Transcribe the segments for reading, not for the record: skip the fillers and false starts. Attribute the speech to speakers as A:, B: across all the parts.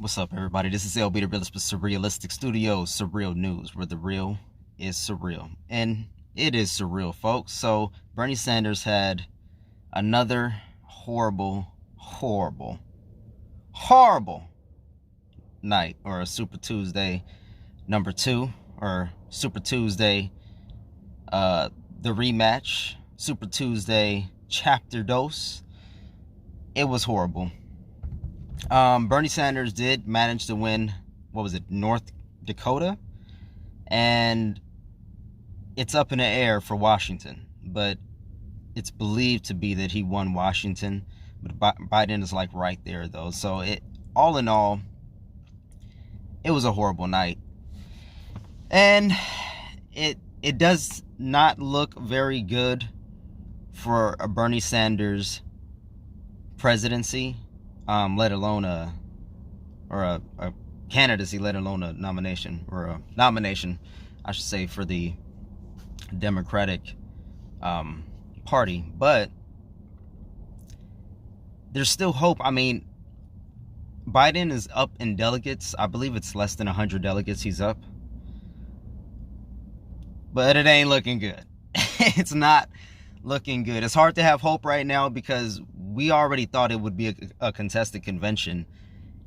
A: What's up, everybody? This is LB, the realist with Surrealistic Studios, Surreal News, where the real is surreal. And it is surreal, folks. So Bernie Sanders had another horrible night, or a Super Tuesday number 2, or Super Tuesday, the rematch, Super Tuesday chapter dose. It was horrible. Bernie Sanders did manage to win, North Dakota? And it's up in the air for Washington, but it's believed to be that he won Washington, but Biden is like right there though. So all in all, it was a horrible night. And it does not look very good for a Bernie Sanders presidency. Let alone a candidacy, let alone a nomination, or a nomination, I should say, for the Democratic Party. But there's still hope. I mean, Biden is up in delegates. I believe it's less than 100 delegates he's up. But it ain't looking good. It's not looking good. It's hard to have hope right now because we already thought it would be a contested convention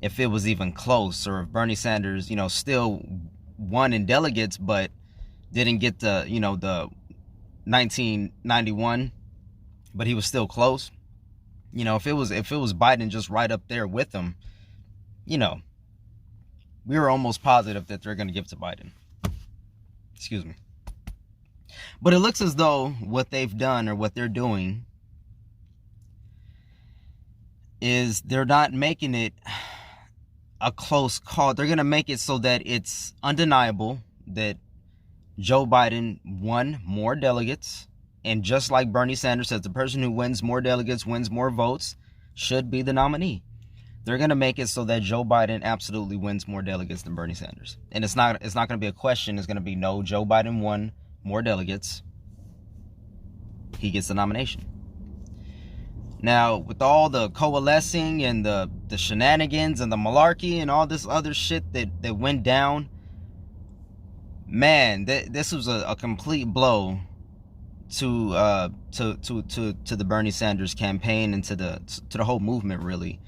A: if it was even close, or if Bernie Sanders, still won in delegates but didn't get the 1991, but he was still close. If it was Biden just right up there with him, we were almost positive that they're going to give to Biden. Excuse me. But it looks as though what they've done, or what they're doing, is they're not making it a close call. They're going to make it so that it's undeniable that Joe Biden won more delegates. And just like Bernie Sanders says, the person who wins more delegates, wins more votes, should be the nominee. They're going to make it so that Joe Biden absolutely wins more delegates than Bernie Sanders. And it's not going to be a question. It's going to be, no, Joe Biden won more delegates. He gets the nomination. Now, with all the coalescing and the shenanigans and the malarkey and all this other shit that went down, man, this was a complete blow to the Bernie Sanders campaign, and to the whole movement, really,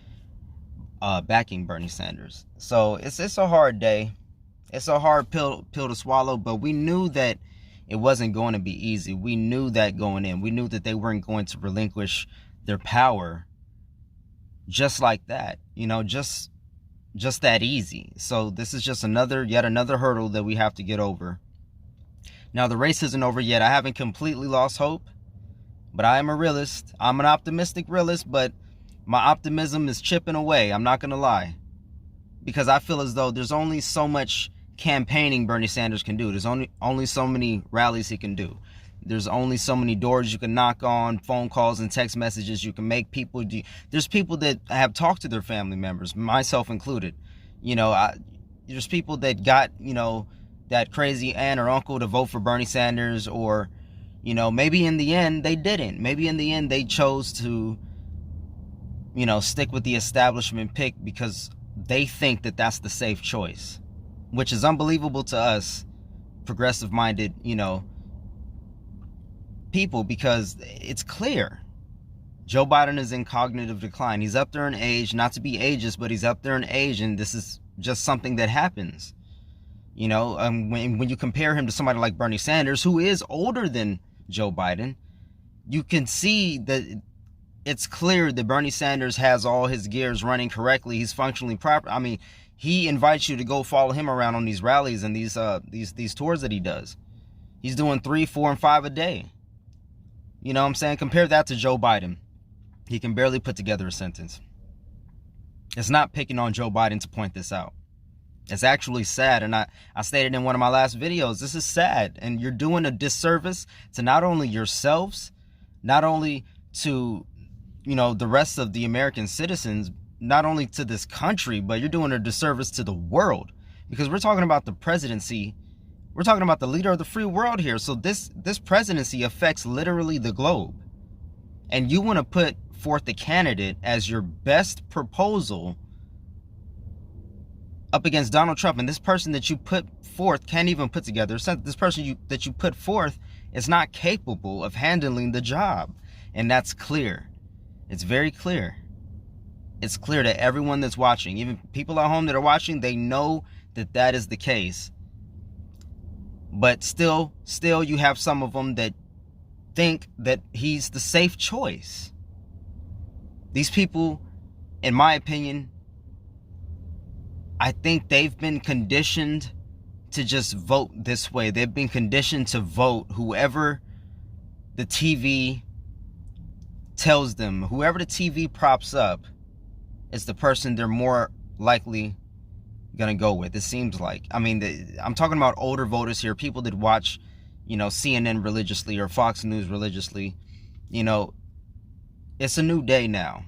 A: backing Bernie Sanders. So it's a hard day. It's a hard pill to swallow, but we knew that it wasn't going to be easy. We knew that going in. We knew that they weren't going to relinquish their power just like that, just that easy. So this is just yet another hurdle that we have to get over. Now, the race isn't over yet. I haven't completely lost hope, but I am a realist. I'm an optimistic realist, but my optimism is chipping away. I'm not going to lie, because I feel as though there's only so much campaigning Bernie Sanders can do. There's only so many rallies he can do. There's only so many doors you can knock on, phone calls and text messages you can make. There's people that have talked to their family members, myself included. There's people that got, that crazy aunt or uncle to vote for Bernie Sanders, or, maybe in the end they didn't. Maybe in the end they chose to, stick with the establishment pick because they think that that's the safe choice, which is unbelievable to us progressive-minded, people, because it's clear Joe Biden is in cognitive decline. He's up there in age, not to be ageist, but he's up there in age, and this is just something that happens. When you compare him to somebody like Bernie Sanders, who is older than Joe Biden, you can see that it's clear that Bernie Sanders has all his gears running correctly. He's functionally proper. I mean, he invites you to go follow him around on these rallies and these tours that he does. He's doing 3, 4, and 5 a day. You know what I'm saying? Compare that to Joe Biden. He can barely put together a sentence. It's not picking on Joe Biden to point this out. It's actually sad, and I stated in one of my last videos, this is sad, and you're doing a disservice to not only yourselves, not only to, the rest of the American citizens, not only to this country, but you're doing a disservice to the world, because we're talking about the presidency. We're talking about the leader of the free world here. So this presidency affects literally the globe. And you want to put forth the candidate as your best proposal up against Donald Trump, and this person that you put forth can't even put together. This person that you put forth is not capable of handling the job. And that's clear. It's very clear. It's clear to everyone that's watching. Even people at home that are watching, they know that that is the case. But still you have some of them that think that he's the safe choice. These people, in my opinion, I think they've been conditioned to just vote this way. They've been conditioned to vote whoever the TV tells them, whoever the TV props up is the person they're more likely gonna go with. It seems like. I mean, I'm talking about older voters here, people that watch, CNN religiously or Fox News religiously. It's a new day now.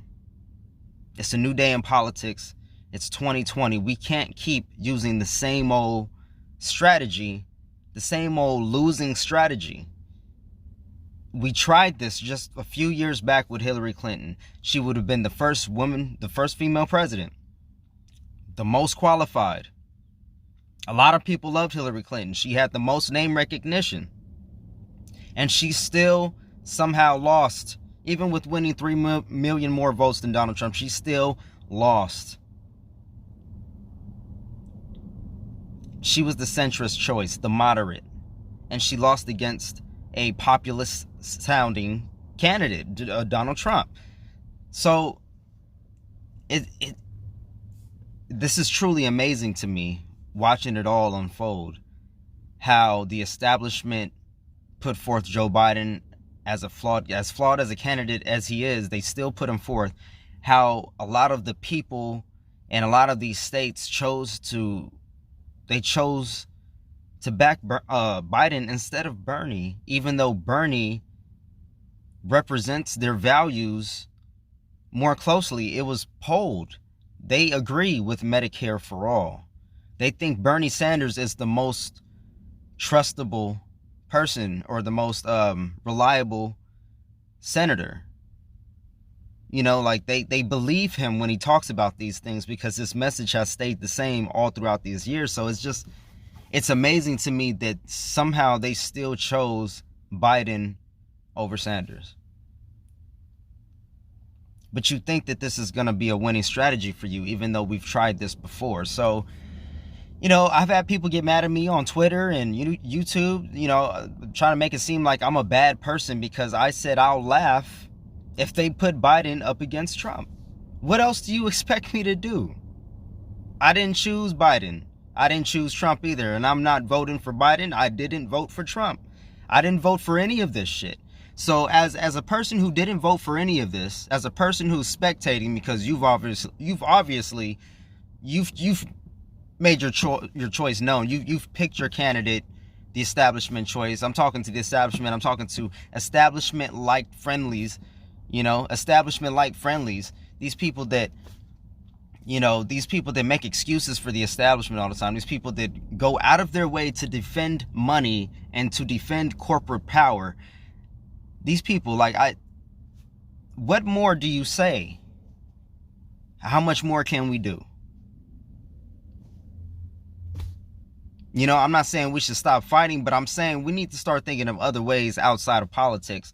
A: It's a new day in politics. It's 2020. We can't keep using the same old strategy, the same old losing strategy. We tried this just a few years back with Hillary Clinton. She would have been the first woman, the first female president, the most qualified. A lot of people loved Hillary Clinton. She had the most name recognition. And she still somehow lost. Even with winning 3 million more votes than Donald Trump, she still lost. She was the centrist choice, the moderate. And she lost against a populist sounding candidate, Donald Trump. So this is truly amazing to me, watching it all unfold, how the establishment put forth Joe Biden as flawed as a candidate as he is. They still put him forth. How a lot of the people in a lot of these states chose to back Biden instead of Bernie, even though Bernie represents their values more closely. It was polled. They agree with Medicare for all. They think Bernie Sanders is the most trustable person or the most reliable senator. They believe him when he talks about these things because his message has stayed the same all throughout these years. So it's amazing to me that somehow they still chose Biden over Sanders. But you think that this is going to be a winning strategy for you, even though we've tried this before. So, I've had people get mad at me on Twitter and YouTube, trying to make it seem like I'm a bad person because I said I'll laugh if they put Biden up against Trump. What else do you expect me to do? I didn't choose Biden. I didn't choose Trump either, and I'm not voting for Biden. I didn't vote for Trump. I didn't vote for any of this shit. So as a person who didn't vote for any of this, as a person who's spectating because you've obviously made your choice known. You've picked your candidate, the establishment choice. I'm talking to the establishment. I'm talking to establishment-like friendlies. Establishment-like friendlies. These people that make excuses for the establishment all the time. These people that go out of their way to defend money and to defend corporate power. These people, what more do you say? How much more can we do? I'm not saying we should stop fighting, but I'm saying we need to start thinking of other ways outside of politics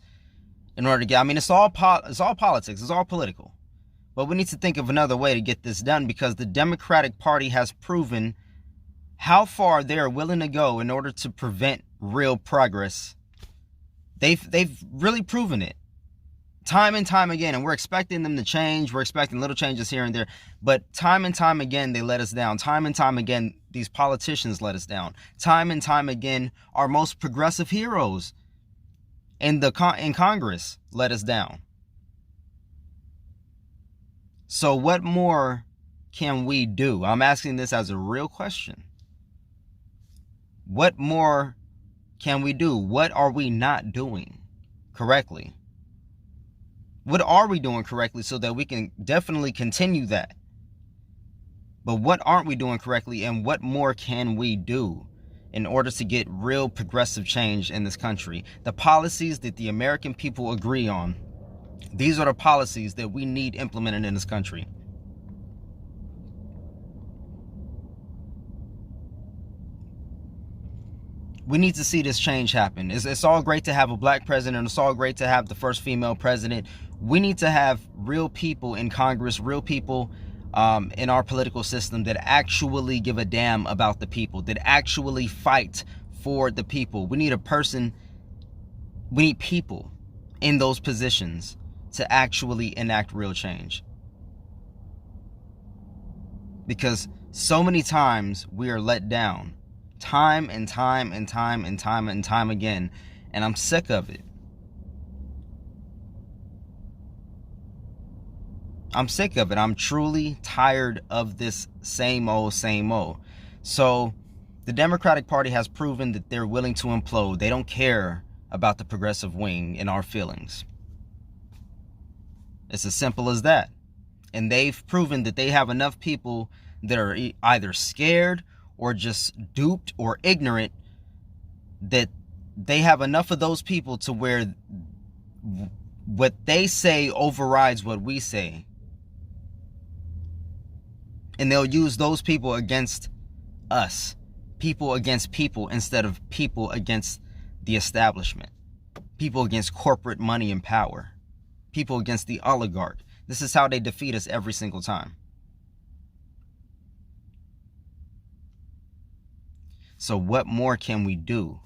A: in order to get, it's all politics, it's all political. But we need to think of another way to get this done because the Democratic Party has proven how far they are willing to go in order to prevent real progress. They've really proven it time and time again, and we're expecting them to change. We're expecting little changes here and there, but time and time again, they let us down. Time and time again, these politicians let us down. Time and time again, our most progressive heroes in Congress let us down. So what more can we do? I'm asking this as a real question. What more can we do? What are we not doing correctly? What are we doing correctly so that we can definitely continue that? But what aren't we doing correctly, and what more can we do in order to get real progressive change in this country? The policies that the American people agree on, these are the policies that we need implemented in this country. We need to see this change happen. It's all great to have a black president. It's all great to have the first female president. We need to have real people in Congress, real people in our political system that actually give a damn about the people, that actually fight for the people. We need people in those positions to actually enact real change. Because so many times we are let down. Time and time and time and time and time again. And I'm sick of it. I'm sick of it. I'm truly tired of this same old, same old. So the Democratic Party has proven that they're willing to implode. They don't care about the progressive wing and our feelings. It's as simple as that. And they've proven that they have enough people that are either scared or just duped or ignorant, that they have enough of those people to where what they say overrides what we say. And they'll use those people against us. People against people instead of people against the establishment. People against corporate money and power. People against the oligarch. This is how they defeat us every single time. So what more can we do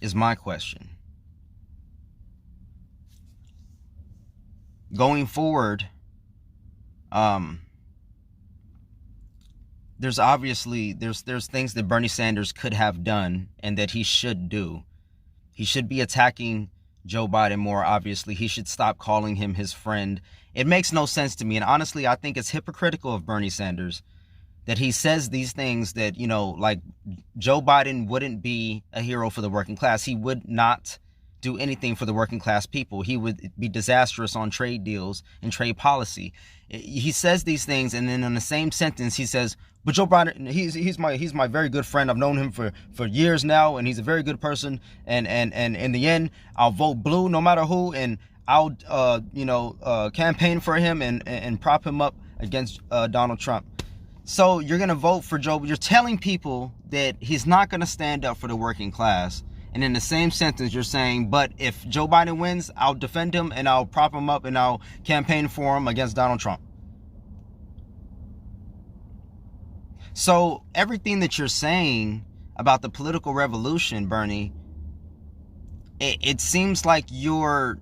A: is my question. Going forward, there's obviously there's things that Bernie Sanders could have done and that he should do. He should be attacking Joe Biden more, obviously. He should stop calling him his friend. It makes no sense to me. And honestly, I think it's hypocritical of Bernie Sanders that he says these things that, you know, like Joe Biden wouldn't be a hero for the working class. He would not do anything for the working class people. He would be disastrous on trade deals and trade policy. He says these things, and then in the same sentence he says, but Joe Biden, he's my very good friend. I've known him for years now, and he's a very good person. And in the end, I'll vote blue no matter who, and I'll campaign for him and prop him up against Donald Trump. So you're going to vote for Joe, but you're telling people that he's not going to stand up for the working class. And in the same sentence, you're saying, but if Joe Biden wins, I'll defend him and I'll prop him up and I'll campaign for him against Donald Trump. So everything that you're saying about the political revolution, Bernie, it seems like you're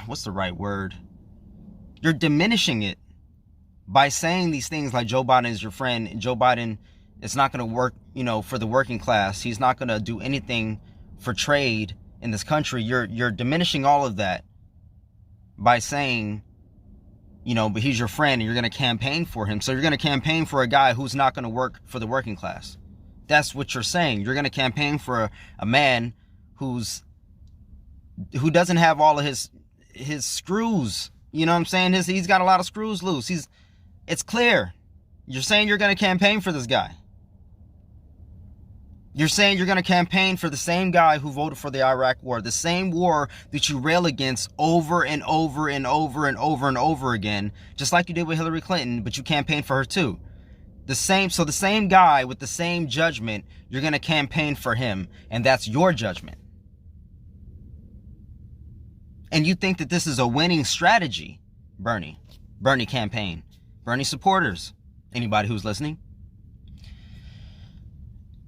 A: what's the right word? You're diminishing it by saying these things like Joe Biden is your friend, and Joe Biden is not going to work, for the working class. He's not going to do anything for trade in this country. You're diminishing all of that by saying, but he's your friend and you're going to campaign for him. So you're going to campaign for a guy who's not going to work for the working class. That's what you're saying. You're going to campaign for a man who doesn't have all of his screws. You know what I'm saying? He's got a lot of screws loose. It's clear. You're saying you're going to campaign for this guy. You're saying you're going to campaign for the same guy who voted for the Iraq war, the same war that you rail against over and over and over and over and over again, just like you did with Hillary Clinton, but you campaigned for her too. The same guy with the same judgment, you're going to campaign for him, and that's your judgment. And you think that this is a winning strategy, Bernie campaign, Bernie supporters, anybody who's listening.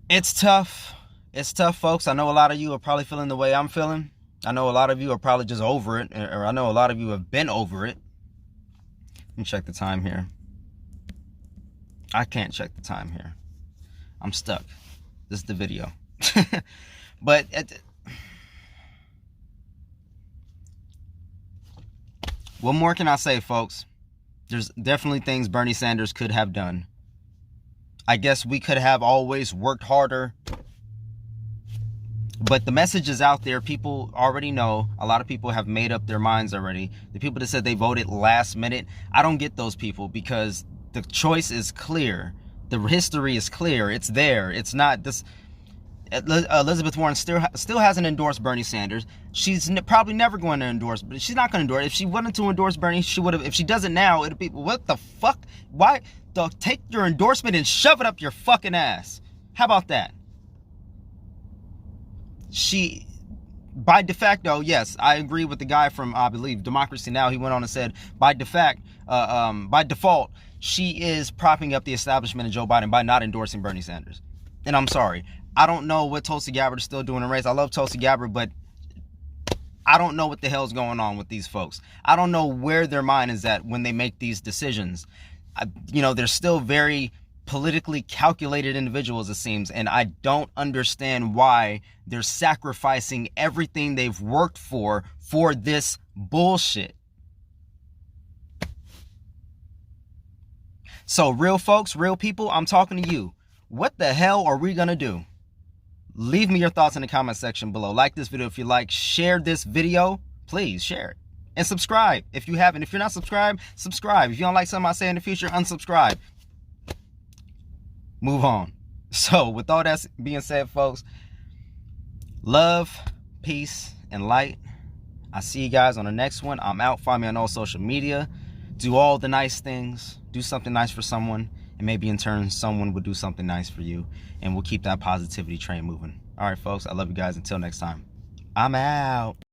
A: It's tough. It's tough, folks. I know a lot of you are probably feeling the way I'm feeling. I know a lot of you are probably just over it, or I know a lot of you have been over it. Let me check the time here. I can't check the time here. I'm stuck. This is the video. But what more can I say, folks? There's definitely things Bernie Sanders could have done. I guess we could have always worked harder. But the message is out there. People already know. A lot of people have made up their minds already. The people that said they voted last minute, I don't get those people, because the choice is clear. The history is clear. It's there. It's not this. Elizabeth Warren still hasn't endorsed Bernie Sanders. She's probably never going to endorse, but she's not going to endorse. If she wanted to endorse Bernie, she would have. If she does it now, it'll be, what the fuck? Why? Take your endorsement and shove it up your fucking ass. How about that? She, by de facto, yes, I agree with the guy from, I believe, Democracy Now! He went on and said, by default, she is propping up the establishment of Joe Biden by not endorsing Bernie Sanders. And I'm sorry, I don't know what Tulsi Gabbard is still doing in the race. I love Tulsi Gabbard, but I don't know what the hell's going on with these folks. I don't know where their mind is at when they make these decisions. They're still very politically calculated individuals, it seems, and I don't understand why they're sacrificing everything they've worked for this bullshit. So, real folks, real people, I'm talking to you. What the hell are we gonna do? Leave me your thoughts in the comment section below. Like this video if you like. Share this video. Please share it. And subscribe if you haven't. If you're not subscribed, subscribe. If you don't like something I say in the future, unsubscribe. Move on. So, with all that being said, folks, love, peace, and light. I'll see you guys on the next one. I'm out. Find me on all social media. Do all the nice things. Do something nice for someone. And maybe in turn, someone will do something nice for you. And we'll keep that positivity train moving. All right, folks. I love you guys. Until next time. I'm out.